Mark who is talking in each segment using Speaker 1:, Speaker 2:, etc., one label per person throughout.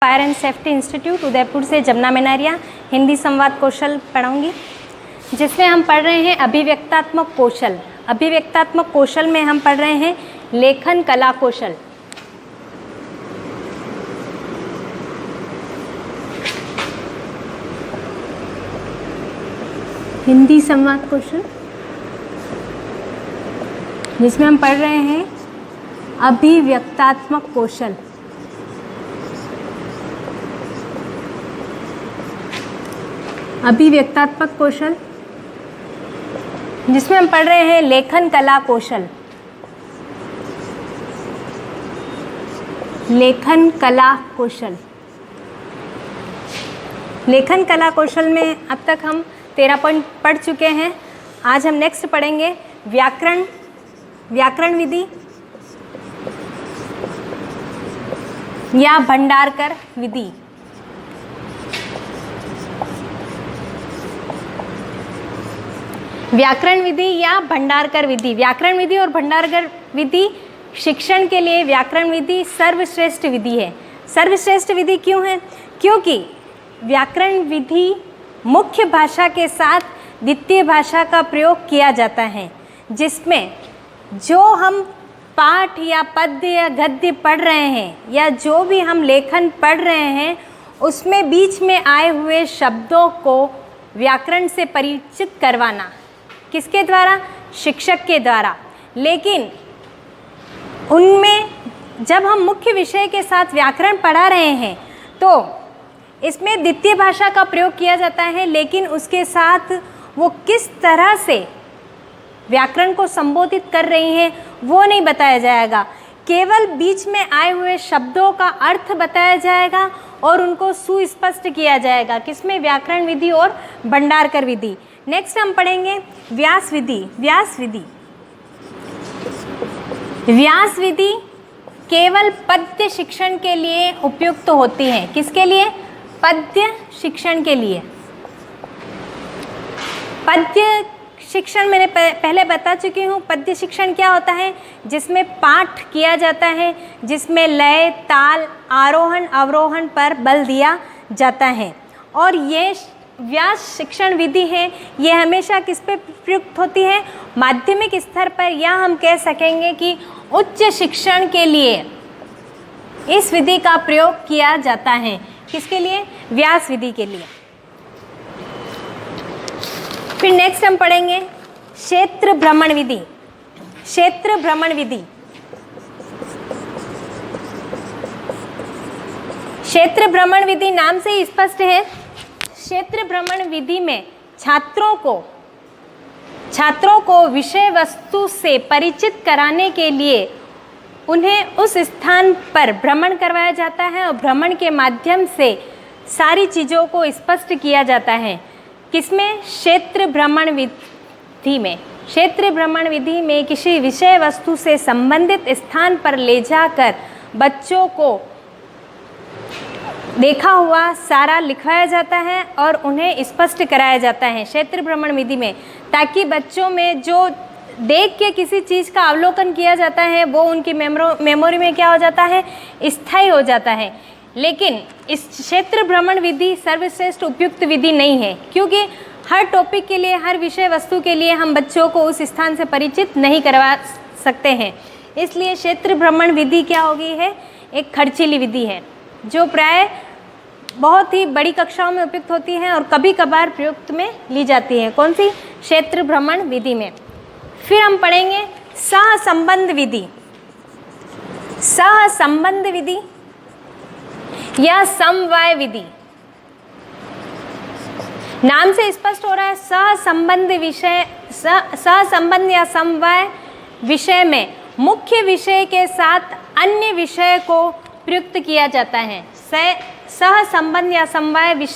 Speaker 1: Fire and safety institute Udaipur से जमुना मेनारिया हिंदी संवाद कौशल पढ़ाऊंगी, जिसमें हम पढ़ रहे हैं अभिव्यक्तात्मक कौशल। अभिव्यक्तात्मक कौशल में हम पढ़ रहे हैं लेखन कला कौशल। हिंदी संवाद कौशल, जिसमें हम पढ़ रहे हैं अभिव्यक्तात्मक कौशल। अभिव्यक्तात्मक कौशल, जिसमें हम पढ़ रहे हैं लेखन कला कौशल। लेखन कला कौशल, लेखन कला कौशल में अब तक हम 13 पॉइंट पढ़ चुके हैं। आज हम नेक्स्ट पढ़ेंगे व्याकरण विधि या भंडारकर विधि। व्याकरण विधि या भंडारकर विधि। व्याकरण विधि और भंडारकर विधि शिक्षण के लिए व्याकरण विधि सर्वश्रेष्ठ विधि है। सर्वश्रेष्ठ विधि क्यों है? क्योंकि व्याकरण विधि मुख्य भाषा के साथ द्वितीय भाषा का प्रयोग किया जाता है, जिसमें जो हम पाठ या पद्य या गद्य पढ़ रहे हैं या जो भी हम लेखन पढ़ रहे हैं, उसमें बीच में आए हुए शब्दों को व्याकरण से परिचित करवाना। किसके द्वारा? शिक्षक के द्वारा। लेकिन उनमें जब हम मुख्य विषय के साथ व्याकरण पढ़ा रहे हैं तो इसमें द्वितीय भाषा का प्रयोग किया जाता है, लेकिन उसके साथ वो किस तरह से व्याकरण को संबोधित कर रही हैं वो नहीं बताया जाएगा। केवल बीच में आए हुए शब्दों का अर्थ बताया जाएगा और उनको सुस्पष्ट किया जाएगा। किसमें? व्याकरण विधि और भंडारकर विधि। नेक्स्ट हम पढ़ेंगे व्यास विधि। व्यास विधि, व्यास विधि केवल पद्य शिक्षण के लिए उपयुक्त होती है। किसके लिए? पद्य शिक्षण के लिए। पद्य शिक्षण मैंने पहले बता चुकी हूँ। पद्य शिक्षण क्या होता है? जिसमें पाठ किया जाता है, जिसमें लय, ताल, आरोहण अवरोहण पर बल दिया जाता है। और ये व्यास शिक्षण विधि है, ये हमेशा किस पे प्रयुक्त होती है? माध्यमिक स्तर पर, या हम कह सकेंगे कि उच्च शिक्षण के लिए इस विधि का प्रयोग किया जाता है। किसके लिए? व्यास विधि के लिए। फिर नेक्स्ट हम पढ़ेंगे क्षेत्र भ्रमण विधि। क्षेत्र भ्रमण विधि, क्षेत्र भ्रमण विधि नाम से ही स्पष्ट है। क्षेत्र भ्रमण विधि में छात्रों को विषय वस्तु से परिचित कराने के लिए उन्हें उस स्थान पर भ्रमण करवाया जाता है और भ्रमण के माध्यम से सारी चीज़ों को स्पष्ट किया जाता है। किसमें? क्षेत्र भ्रमण विधि में। क्षेत्र भ्रमण विधि में किसी विषय वस्तु से संबंधित स्थान पर ले जाकर बच्चों को देखा हुआ सारा लिखवाया जाता है और उन्हें स्पष्ट कराया जाता है क्षेत्र भ्रमण विधि में, ताकि बच्चों में जो देख के किसी चीज़ का अवलोकन किया जाता है वो उनकी मेमोरी में क्या हो जाता है? स्थायी हो जाता है। लेकिन इस क्षेत्र भ्रमण विधि सर्वश्रेष्ठ उपयुक्त विधि नहीं है, क्योंकि हर टॉपिक के लिए, हर विषय वस्तु के लिए हम बच्चों को उस स्थान से परिचित नहीं करवा सकते हैं। इसलिए क्षेत्र भ्रमण विधि क्या हो गई है? एक खर्चीली विधि है, जो प्राय बहुत ही बड़ी कक्षाओं में उपयुक्त होती है और कभी कभार प्रयुक्त में ली जाती है। कौन सी? क्षेत्र भ्रमण विधि में। फिर हम पढ़ेंगे सहसंबंध विधि। सहसंबंध विधि या समवाय विधि। नाम से स्पष्ट हो रहा है, सहसंबंध या समवाय विषय में मुख्य विषय के साथ अन्य विषय को प्रयुक्त किया जाता है। सहसंबंध या समवाय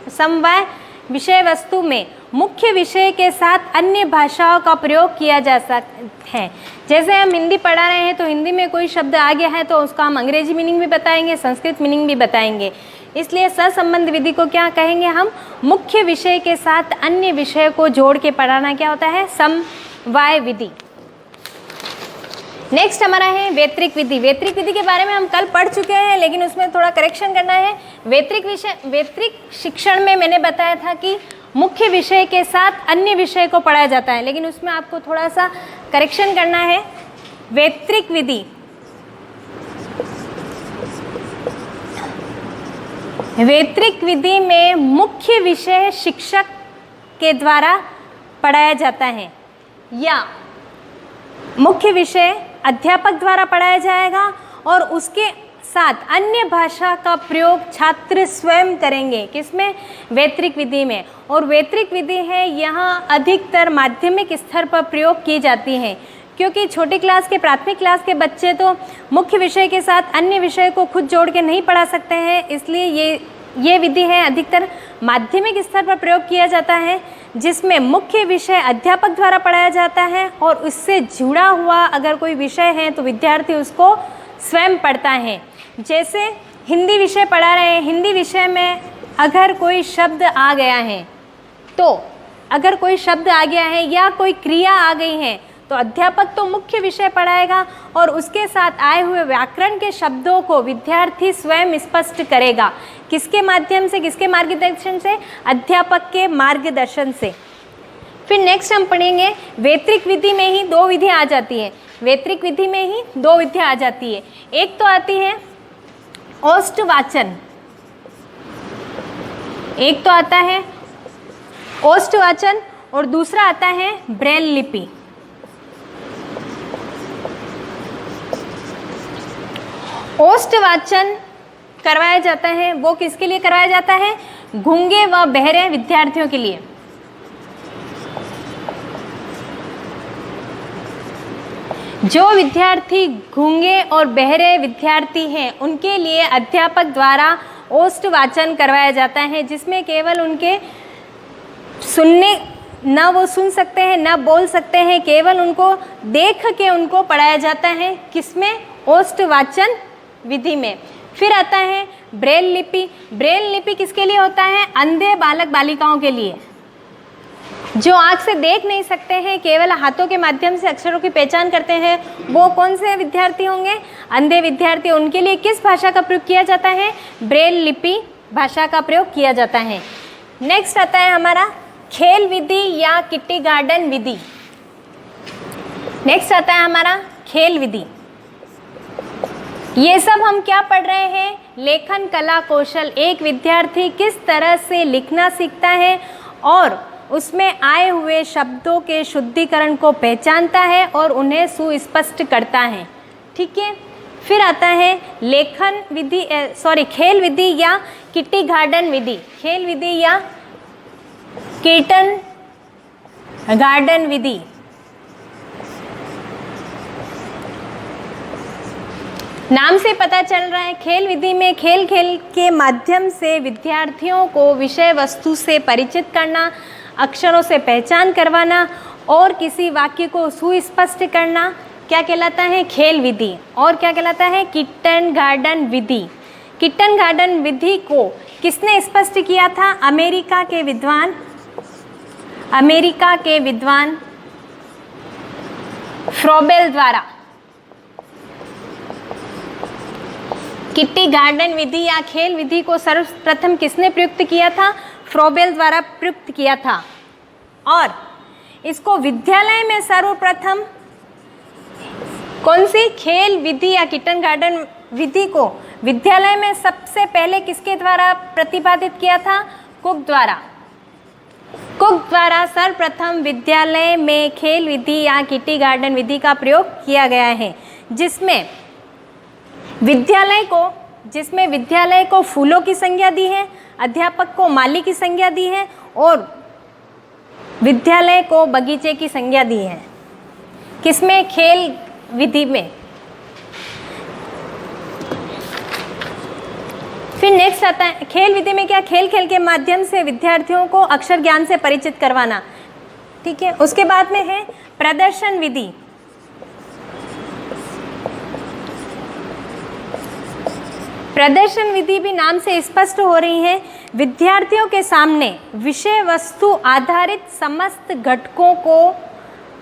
Speaker 1: समवाय विषय वस्तु में मुख्य विषय के साथ अन्य भाषाओं का प्रयोग किया जा सकता है। जैसे हम हिंदी पढ़ा रहे हैं तो हिंदी में कोई शब्द आ गया है तो उसका हम अंग्रेजी मीनिंग भी बताएंगे, संस्कृत मीनिंग भी बताएंगे। इसलिए सहसंबंध विधि को क्या कहेंगे हम? मुख्य विषय के साथ अन्य विषय को जोड़ के पढ़ाना क्या होता है? समवाय विधि। नेक्स्ट हमारा है वैतरिक विधि। वैतरिक विधि के बारे में हम कल पढ़ चुके हैं, लेकिन उसमें थोड़ा करेक्शन करना है। वैतरिक शिक्षण में मैंने बताया था कि मुख्य विषय के साथ अन्य विषय को पढ़ाया जाता है, लेकिन उसमें आपको थोड़ा सा करेक्शन करना है। वैतरिक विधि, वैतरिक विधि में मुख्य विषय शिक्षक के द्वारा पढ़ाया जाता है या मुख्य विषय अध्यापक द्वारा पढ़ाया जाएगा और उसके साथ अन्य भाषा का प्रयोग छात्र स्वयं करेंगे। किसमें? वैतरिक विधि में। और वैतरिक विधि है यहाँ अधिकतर माध्यमिक स्तर पर प्रयोग की जाती है, क्योंकि छोटी क्लास के प्राथमिक क्लास के बच्चे तो मुख्य विषय के साथ अन्य विषय को खुद जोड़ के नहीं पढ़ा सकते हैं, इसलिए ये विधि है अधिकतर माध्यमिक स्तर पर प्रयोग किया जाता है, जिसमें मुख्य विषय अध्यापक द्वारा पढ़ाया जाता है और उससे जुड़ा हुआ अगर कोई विषय है तो विद्यार्थी उसको स्वयं पढ़ता है। जैसे हिंदी विषय पढ़ा रहे हैं, हिंदी विषय में अगर कोई शब्द आ गया है या कोई क्रिया आ गई है तो अध्यापक तो मुख्य विषय पढ़ाएगा और उसके साथ आए हुए व्याकरण के शब्दों को विद्यार्थी स्वयं स्पष्ट करेगा। किसके माध्यम से, किसके मार्गदर्शन से? अध्यापक के मार्गदर्शन से। फिर नेक्स्ट हम पढ़ेंगे वैतरिक विधि में ही दो विधियाँ आ जाती हैं। वैतरिक विधि में ही दो विधियाँ आ जाती है। एक तो आती है ओष्ठवाचन, एक तो आता है ओष्ठवाचन और दूसरा आता है ब्रेल लिपि। ओष्ठवाचन करवाया जाता है, वो किसके लिए करवाया जाता है? गूंगे व बहरे विद्यार्थियों के लिए। जो विद्यार्थी गूंगे और बहरे विद्यार्थी हैं उनके लिए अध्यापक द्वारा ओष्ठवाचन करवाया जाता है, जिसमें केवल उनके सुनने, न वो सुन सकते हैं न बोल सकते हैं, केवल उनको देख के उनको पढ़ाया जाता है। किसमें? ओष्ठवाचन विधि में। फिर आता है ब्रेल लिपि। ब्रेल लिपि किसके लिए होता है? अंधे बालक बालिकाओं के लिए, जो आँख से देख नहीं सकते हैं, केवल हाथों के माध्यम से अक्षरों की पहचान करते हैं। वो कौन से विद्यार्थी होंगे? अंधे विद्यार्थी। उनके लिए किस भाषा का प्रयोग किया जाता है? ब्रेल लिपि भाषा का प्रयोग किया जाता है। नेक्स्ट आता है हमारा खेल विधि या किटी गार्डन विधि। नेक्स्ट आता है हमारा खेल विधि। ये सब हम क्या पढ़ रहे हैं? लेखन कला कौशल। एक विद्यार्थी किस तरह से लिखना सीखता है और उसमें आए हुए शब्दों के शुद्धिकरण को पहचानता है और उन्हें सुस्पष्ट करता है। ठीक है। फिर आता है खेल विधि या किटी गार्डन विधि। खेल विधि या किटन गार्डन विधि। नाम से पता चल रहा है, खेल विधि में खेल के माध्यम से विद्यार्थियों को विषय वस्तु से परिचित करना, अक्षरों से पहचान करवाना और किसी वाक्य को सुस्पष्ट करना क्या कहलाता है? खेल विधि। और क्या कहलाता है? किटन गार्डन विधि। किटन गार्डन विधि को किसने स्पष्ट किया था? अमेरिका के विद्वान फ्रॉबेल द्वारा। किटी गार्डन विधि या खेल विधि को सर्वप्रथम किसने प्रयुक्त किया था? फ्रॉबेल द्वारा प्रयुक्त किया था। और इसको विद्यालय में सर्वप्रथम कौन सी खेल विधि या किटन गार्डन विधि को विद्यालय में सबसे पहले किसके द्वारा प्रतिपादित किया था? कुक द्वारा। कुक द्वारा सर्वप्रथम विद्यालय में खेल विधि या किटी गार्डन विधि का प्रयोग किया गया है, जिसमें विद्यालय को फूलों की संज्ञा दी है, अध्यापक को माली की संज्ञा दी है और विद्यालय को बगीचे की संज्ञा दी है। किसमें? खेल विधि में। फिर नेक्स्ट आता है खेल विधि में क्या? खेल के माध्यम से विद्यार्थियों को अक्षर ज्ञान से परिचित करवाना। ठीक है। उसके बाद में है प्रदर्शन विधि। प्रदर्शन विधि भी नाम से स्पष्ट हो रही है, विद्यार्थियों के सामने विषय वस्तु आधारित समस्त घटकों को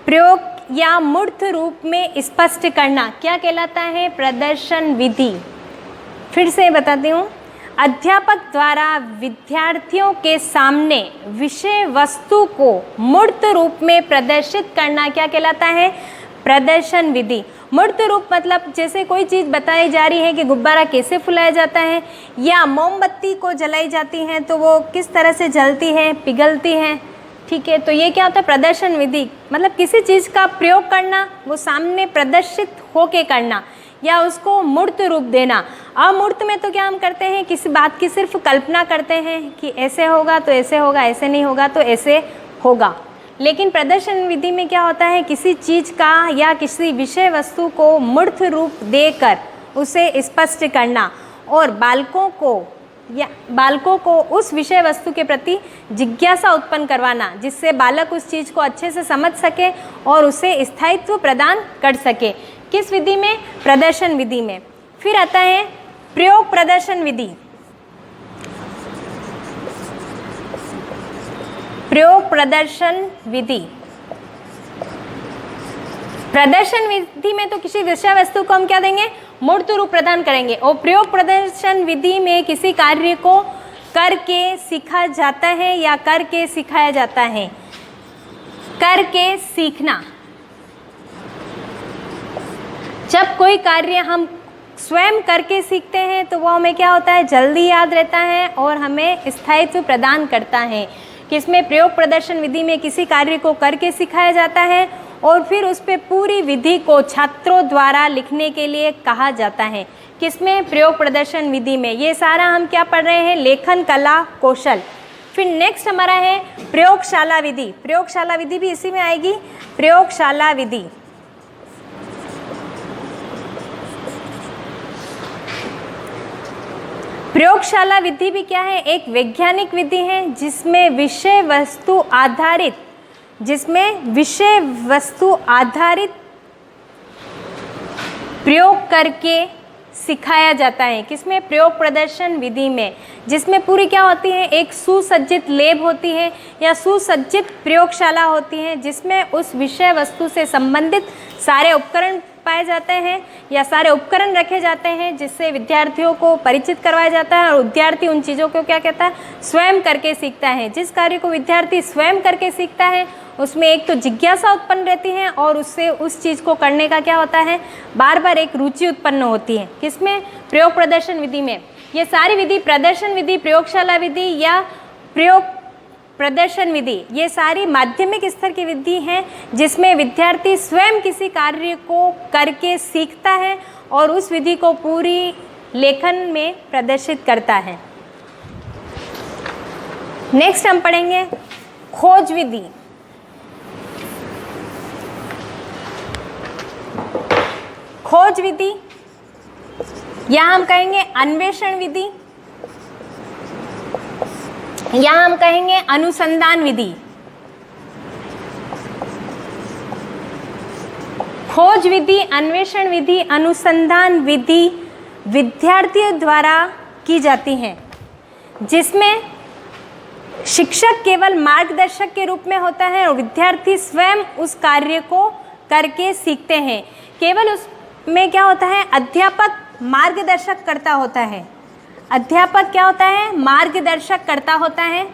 Speaker 1: प्रयोग या मूर्त रूप में स्पष्ट करना क्या कहलाता है? प्रदर्शन विधि। फिर से बताती हूँ, अध्यापक द्वारा विद्यार्थियों के सामने विषय वस्तु को मूर्त रूप में प्रदर्शित करना क्या कहलाता है? प्रदर्शन विधि। मूर्त रूप मतलब जैसे कोई चीज़ बताई जा रही है कि गुब्बारा कैसे फुलाया जाता है, या मोमबत्ती को जलाई जाती है तो वो किस तरह से जलती है, पिघलती है, ठीक है। तो ये क्या होता है? प्रदर्शन विधि। मतलब किसी चीज़ का प्रयोग करना, वो सामने प्रदर्शित होके करना, या उसको मूर्त रूप देना। अमूर्त में तो क्या हम करते हैं? किसी बात की सिर्फ कल्पना करते हैं कि ऐसे होगा तो ऐसे होगा, ऐसे नहीं होगा तो ऐसे होगा। लेकिन प्रदर्शन विधि में क्या होता है? किसी चीज़ का या किसी विषय वस्तु को मूर्त रूप देकर उसे स्पष्ट करना और बालकों को उस विषय वस्तु के प्रति जिज्ञासा उत्पन्न करवाना, जिससे बालक उस चीज़ को अच्छे से समझ सके और उसे स्थायित्व प्रदान कर सके। किस विधि में? प्रदर्शन विधि में। फिर आता है प्रयोग प्रदर्शन विधि। प्रयोग प्रदर्शन विधि। प्रदर्शन विधि में तो किसी विषय वस्तु को हम क्या देंगे? मूर्त रूप प्रदान करेंगे। और प्रयोग प्रदर्शन विधि में किसी कार्य को करके सीखा जाता है या करके सिखाया जाता है। करके सीखना। जब कोई कार्य हम स्वयं करके सीखते हैं तो वो हमें क्या होता है? जल्दी याद रहता है और हमें स्थायित्व प्रदान करता है। किसमें? प्रयोग प्रदर्शन विधि में किसी कार्य को करके सिखाया जाता है और फिर उस पर पूरी विधि को छात्रों द्वारा लिखने के लिए कहा जाता है। किसमें? प्रयोग प्रदर्शन विधि में। ये सारा हम क्या पढ़ रहे हैं? लेखन कला कौशल। फिर नेक्स्ट हमारा है प्रयोगशाला विधि। प्रयोगशाला विधि भी इसी में आएगी। प्रयोगशाला विधि। प्रयोगशाला विधि भी क्या है? एक वैज्ञानिक विधि है जिसमें विषय वस्तु आधारित प्रयोग करके सिखाया जाता है। किसमें? प्रयोग प्रदर्शन विधि में। जिसमें पूरी क्या होती है? एक सुसज्जित लैब होती है या सुसज्जित प्रयोगशाला होती है, जिसमें उस विषय वस्तु से संबंधित सारे उपकरण पाए जाते हैं या सारे उपकरण रखे जाते हैं, जिससे विद्यार्थियों को परिचित करवाया जाता है और विद्यार्थी उन चीज़ों को क्या कहता है? स्वयं करके सीखता है। जिस कार्य को विद्यार्थी स्वयं करके सीखता है उसमें एक तो जिज्ञासा उत्पन्न रहती है और उससे उस चीज़ को करने का क्या होता है? बार बार एक रुचि उत्पन्न होती है। किसमें? प्रयोग प्रदर्शन विधि में। ये सारी विधि, प्रदर्शन विधि, प्रयोगशाला विधि या प्रयोग प्रदर्शन विधि, ये सारी माध्यमिक स्तर की विधि हैं जिसमें विद्यार्थी स्वयं किसी कार्य को करके सीखता है और उस विधि को पूरी लेखन में प्रदर्शित करता है। नेक्स्ट हम पढ़ेंगे खोज विधि। खोज विधि या हम कहेंगे अन्वेषण विधि, या हम कहेंगे अनुसंधान विधि। खोज विधि, अन्वेषण विधि, अनुसंधान विधि विद्यार्थियों द्वारा की जाती हैं, जिसमें शिक्षक केवल मार्गदर्शक के रूप में होता है और विद्यार्थी स्वयं उस कार्य को करके सीखते हैं। केवल उसमें क्या होता है? अध्यापक मार्गदर्शक करता होता है। अध्यापक क्या होता है? मार्गदर्शक करता होता है,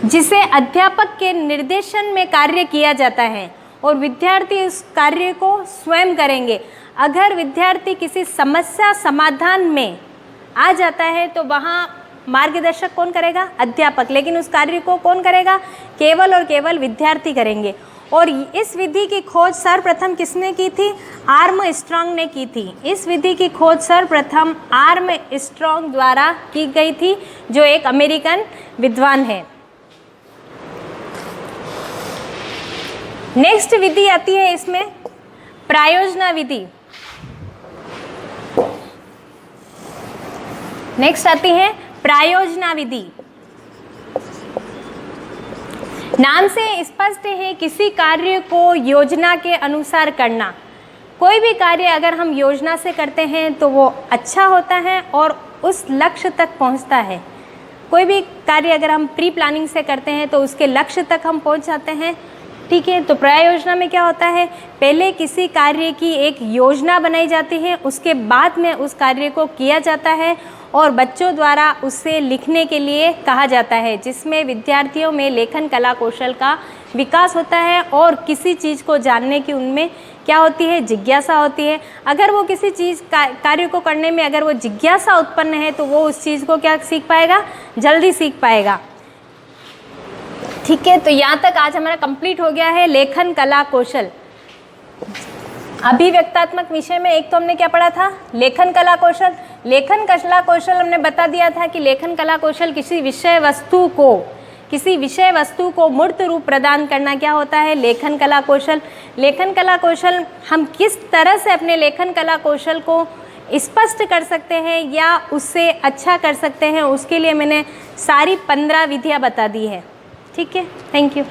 Speaker 1: जिसे अध्यापक के निर्देशन में कार्य किया जाता है और विद्यार्थी उस कार्य को स्वयं करेंगे। अगर विद्यार्थी किसी समस्या समाधान में आ जाता है तो वहाँ मार्गदर्शक कौन करेगा? अध्यापक। लेकिन उस कार्य को कौन करेगा? केवल और केवल विद्यार्थी करेंगे। और इस विधि की खोज सर्वप्रथम किसने की थी? आर्मस्ट्रॉन्ग ने की थी। इस विधि की खोज सर्वप्रथम आर्मस्ट्रॉन्ग द्वारा की गई थी, जो एक अमेरिकन विद्वान है। नेक्स्ट विधि आती है इसमें प्रायोजना विधि। नेक्स्ट आती है प्रायोजना विधि। नाम से स्पष्ट है किसी कार्य को योजना के अनुसार करना। कोई भी कार्य अगर हम योजना से करते हैं तो वो अच्छा होता है और उस लक्ष्य तक पहुंचता है। कोई भी कार्य अगर हम प्री प्लानिंग से करते हैं तो उसके लक्ष्य तक हम पहुंच जाते हैं। ठीक है। तो प्रयोजना में क्या होता है, पहले किसी कार्य की एक योजना बनाई जाती है, उसके बाद में उस कार्य को किया जाता है और बच्चों द्वारा उससे लिखने के लिए कहा जाता है, जिसमें विद्यार्थियों में लेखन कला कौशल का विकास होता है और किसी चीज़ को जानने की उनमें क्या होती है, जिज्ञासा होती है। अगर वो किसी चीज़ कार्य को करने में अगर वो जिज्ञासा उत्पन्न है तो वो उस चीज़ को क्या सीख पाएगा, जल्दी सीख पाएगा। ठीक है, तो यहाँ तक आज हमारा कंप्लीट हो गया है लेखन कला कौशल। अभिव्यक्तात्मक विषय में एक तो हमने क्या पढ़ा था, लेखन कला कौशल। लेखन कला कौशल हमने बता दिया था कि लेखन कला कौशल किसी विषय वस्तु को मूर्त रूप प्रदान करना क्या होता है, लेखन कला कौशल। लेखन कला कौशल हम किस तरह से अपने लेखन कला कौशल को स्पष्ट कर सकते हैं या उससे अच्छा कर सकते हैं, उसके लिए मैंने सारी 15 विधियाँ बता दी है। ठीक है, थैंक यू।